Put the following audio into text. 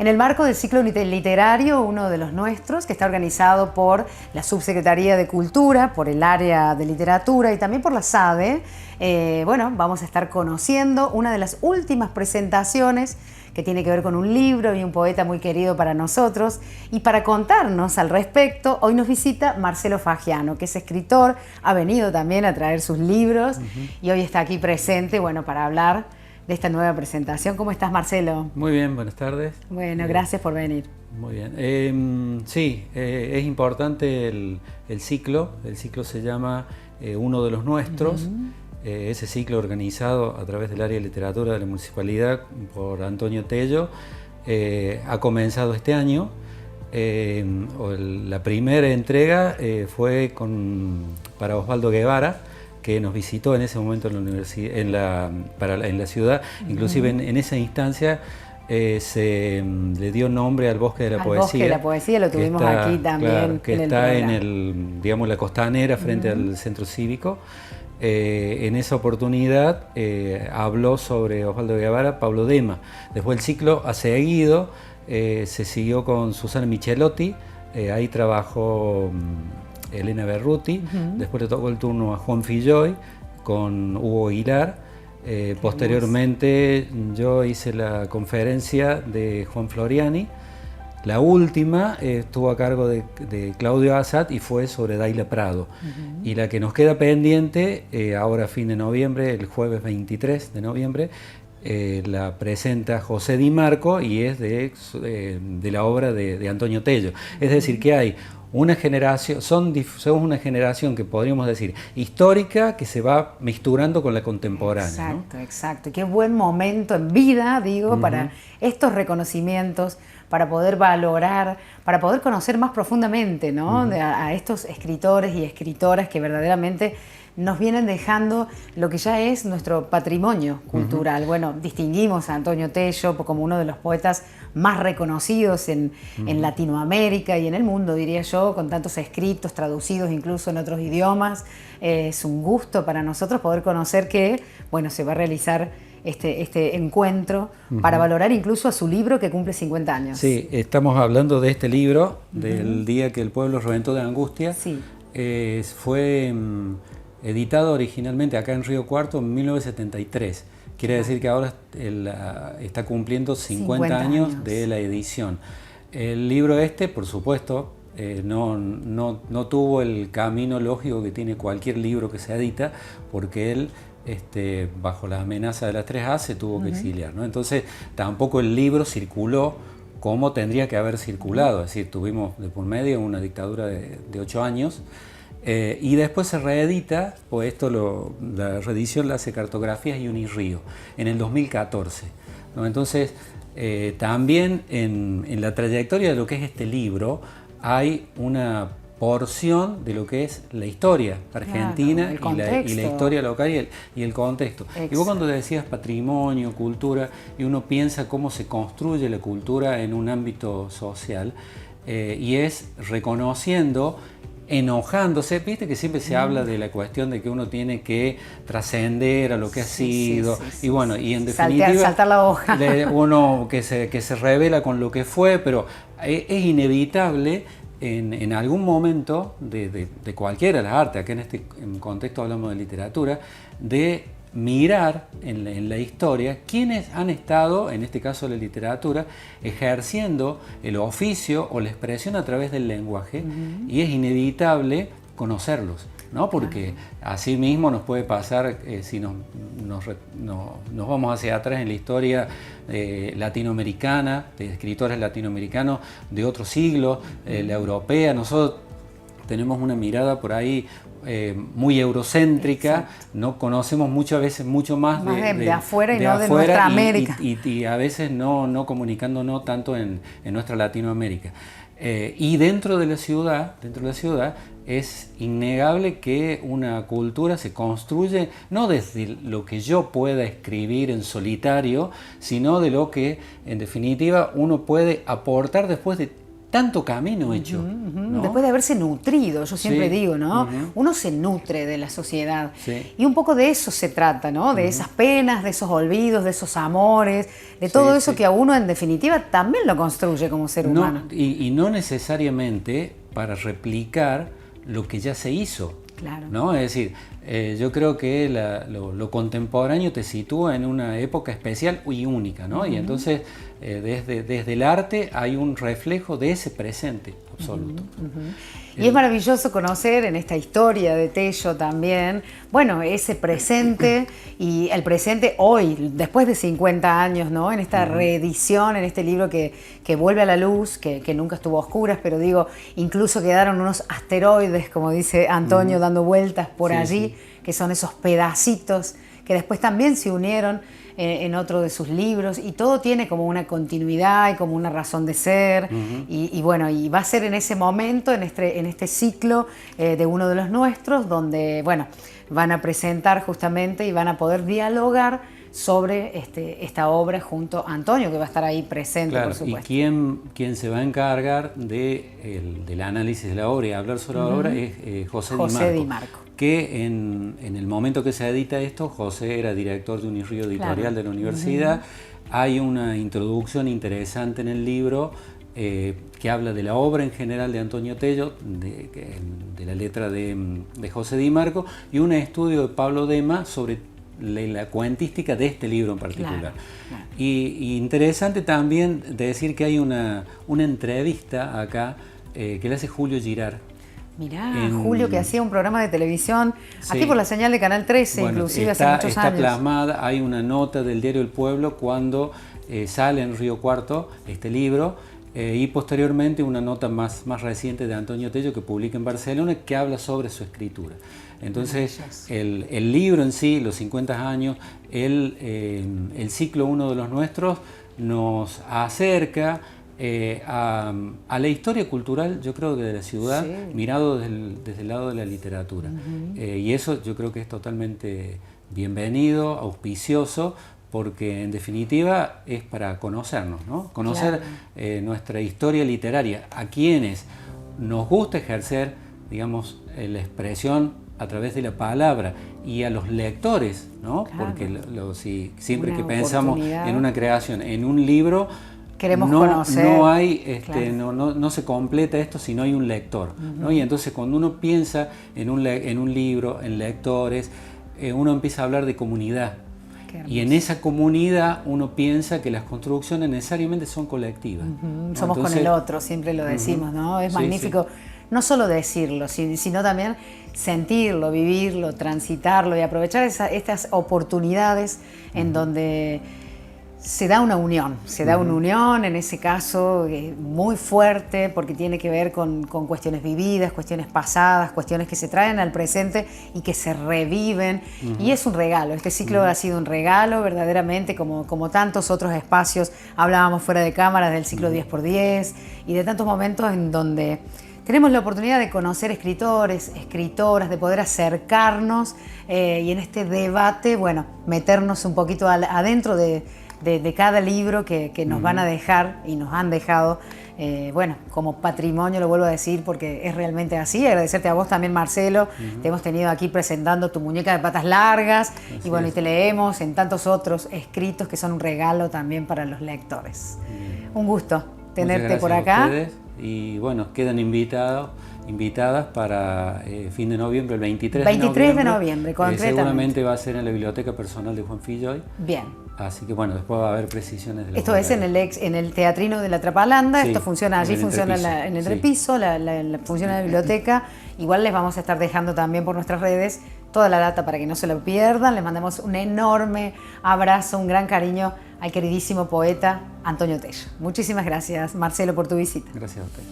en el marco del ciclo literario, uno de los nuestros, que está organizado por la Subsecretaría de Cultura, por el área de literatura y también por la SADE. Bueno, vamos a estar conociendo una de las últimas presentaciones que tiene que ver con un libro y un poeta muy querido para nosotros. Y para contarnos al respecto, hoy nos visita Marcelo Fagiano, que es escritor, ha venido también a traer sus libros y hoy está aquí presente, bueno, para hablar de esta nueva presentación. ¿Cómo estás, Marcelo? Muy bien, buenas tardes. Bueno, gracias por venir. Muy bien. Sí, es importante el ciclo. El ciclo se llama Uno de los Nuestros. Ese ciclo organizado a través del área de literatura de la municipalidad por Antonio Tello ha comenzado este año. La primera entrega fue para Osvaldo Guevara, que nos visitó en ese momento en la universidad, en la ciudad. Inclusive en esa instancia se le dio nombre al Bosque de la Poesía. Bosque de la Poesía lo tuvimos aquí también. Claro, que está digamos, la costanera frente al centro cívico. En esa oportunidad habló sobre Osvaldo Guevara Pablo Dema. Después el ciclo ha seguido, se siguió con Susana Michelotti, ahí trabajó Elena Berruti, después le tocó el turno a Juan Filloy con Hugo Aguilar. Posteriormente yo hice la conferencia de Juan Floriani. La última estuvo a cargo de Claudio Assad y fue sobre Daila Prado. Y la que nos queda pendiente, ahora a fin de noviembre, el jueves 23 de noviembre, la presenta José Di Marco y es de la obra de Antonio Tello. Es decir, que hay una generación, somos una generación que podríamos decir histórica, que se va misturando con la contemporánea. Exacto, ¿no? Exacto. Y qué buen momento en vida, digo, para estos reconocimientos, para poder valorar, para poder conocer más profundamente, ¿no? A estos escritores y escritoras que verdaderamente nos vienen dejando lo que ya es nuestro patrimonio cultural. Bueno, distinguimos a Antonio Tello como uno de los poetas más reconocidos en Latinoamérica y en el mundo, diría yo, con tantos escritos traducidos incluso en otros idiomas. Es un gusto para nosotros poder conocer que, bueno, se va a realizar este encuentro para valorar incluso a su libro que cumple 50 años. Sí, estamos hablando de este libro, del día que el pueblo reventó de angustia. Sí. Fue editado originalmente acá en Río Cuarto en 1973. Quiere decir que ahora está cumpliendo 50 años de la edición. El libro por supuesto, no tuvo el camino lógico que tiene cualquier libro que se edita, porque él, bajo la amenaza de las 3A, se tuvo que exiliar, ¿no? Entonces tampoco el libro circuló como tendría que haber circulado. Es decir, tuvimos de por medio una dictadura de 8 años. Y después se reedita, pues la reedición la hace Cartografías y Unirrío en el 2014, ¿no? Entonces, también en la trayectoria de lo que es este libro hay una porción de lo que es la historia argentina, claro, y la historia local y el contexto. Exacto. Y vos cuando decías patrimonio, cultura, y uno piensa cómo se construye la cultura en un ámbito social, y es reconociendo, enojándose, viste que siempre se habla de la cuestión de que uno tiene que trascender a lo que ha sido, y bueno, y en definitiva saltar la hoja. Uno que se revela con lo que fue, pero es inevitable en algún momento de cualquiera de las artes, acá en contexto hablamos de literatura, de mirar en la historia quiénes han estado, en este caso la literatura, ejerciendo el oficio o la expresión a través del lenguaje, y es inevitable conocerlos, ¿no? Porque así mismo nos puede pasar si nos vamos hacia atrás en la historia latinoamericana, de escritores latinoamericanos de otros siglos, la europea. Nosotros tenemos una mirada por ahí muy eurocéntrica. Exacto. No conocemos muchas veces mucho más de afuera y no de nuestra América. Y a veces no comunicándonos tanto en nuestra Latinoamérica. Y dentro de la ciudad es innegable que una cultura se construye no desde lo que yo pueda escribir en solitario, sino de lo que en definitiva uno puede aportar después de tanto camino hecho. ¿No? Después de haberse nutrido, yo siempre digo, ¿no? Uno se nutre de la sociedad. Y un poco de eso se trata, ¿no? De esas penas, de esos olvidos, de esos amores, de todo eso que a uno en definitiva también lo construye como ser humano. Y no necesariamente para replicar lo que ya se hizo. Claro. ¿No? Es decir, yo creo que lo contemporáneo te sitúa en una época especial y única, ¿no? Y entonces desde el arte hay un reflejo de ese presente absoluto. Y es maravilloso conocer en esta historia de Tello también, bueno, ese presente y el presente hoy, después de 50 años, ¿no? En esta reedición, en este libro que vuelve a la luz, que nunca estuvo a oscuras, pero digo, incluso quedaron unos asteroides, como dice Antonio, dando vueltas por allí, que son esos pedacitos que después también se unieron en otro de sus libros, y todo tiene como una continuidad y como una razón de ser, y bueno, y va a ser en ese momento, en este ciclo de uno de los nuestros, donde, bueno, van a presentar justamente y van a poder dialogar sobre esta obra junto a Antonio, que va a estar ahí presente, claro, por supuesto. Y quien se va a encargar del análisis de la obra y hablar sobre la obra es José Di Marco. Que en el momento que se edita esto, José era director de Unirrío Editorial de la universidad. Hay una introducción interesante en el libro que habla de la obra en general de Antonio Tello, de la letra de José Di Marco, y un estudio de Pablo Dema sobre la cuentística de este libro en particular. Claro. Y interesante también decir que hay una entrevista acá que le hace Julio Girard. Mirá, Julio, que hacía un programa de televisión, aquí por la señal de Canal 13, bueno, inclusive hace muchos años. Está plasmada, hay una nota del diario El Pueblo cuando sale en Río Cuarto este libro, y posteriormente una nota más reciente de Antonio Tello que publica en Barcelona, que habla sobre su escritura. Entonces, el libro en sí, los 50 años, el ciclo Uno de los Nuestros, nos acerca a la historia cultural, yo creo que de la ciudad, mirado desde el lado de la literatura. Y eso yo creo que es totalmente bienvenido, auspicioso, porque en definitiva es para conocernos, ¿no? Conocer nuestra historia literaria, a quienes nos gusta ejercer, digamos, la expresión a través de la palabra, y a los lectores, ¿no? Porque siempre que pensamos en una creación, en un libro, queremos conocer. No se completa esto si no hay un lector, ¿no? Y entonces cuando uno piensa en un libro, en lectores, uno empieza a hablar de comunidad. Y en esa comunidad uno piensa que las construcciones necesariamente son colectivas. ¿No? Somos entonces, con el otro, siempre lo decimos, ¿no? Es magnífico no solo decirlo, sino también sentirlo, vivirlo, transitarlo y aprovechar estas oportunidades en donde se da una unión, en ese caso muy fuerte, porque tiene que ver con cuestiones vividas, cuestiones pasadas, cuestiones que se traen al presente y que se reviven, y es un regalo. Este ciclo ha sido un regalo verdaderamente, como tantos otros espacios. Hablábamos fuera de cámaras del ciclo 10x10 y de tantos momentos en donde tenemos la oportunidad de conocer escritores, escritoras, de poder acercarnos y en este debate, bueno, meternos un poquito adentro de cada libro que nos van a dejar y nos han dejado, bueno, como patrimonio, lo vuelvo a decir porque es realmente así. Agradecerte a vos también, Marcelo. Te hemos tenido aquí presentando Tu muñeca de patas largas, y bueno, y te leemos en tantos otros escritos que son un regalo también para los lectores. Un gusto tenerte por acá. Y bueno, quedan invitadas para fin de noviembre, el 23 de noviembre, concretamente. Seguramente va a ser en la biblioteca personal de Juan Filloy. Bien. Así que bueno, después va a haber precisiones de la Esto es en el Teatrino de la Trapalanda. Esto funciona allí, funciona en el entrepiso, funciona en la biblioteca. Igual les vamos a estar dejando también por nuestras redes toda la data para que no se lo pierdan. Les mandamos un enorme abrazo, un gran cariño al queridísimo poeta Antonio Tello. Muchísimas gracias, Marcelo, por tu visita. Gracias a usted.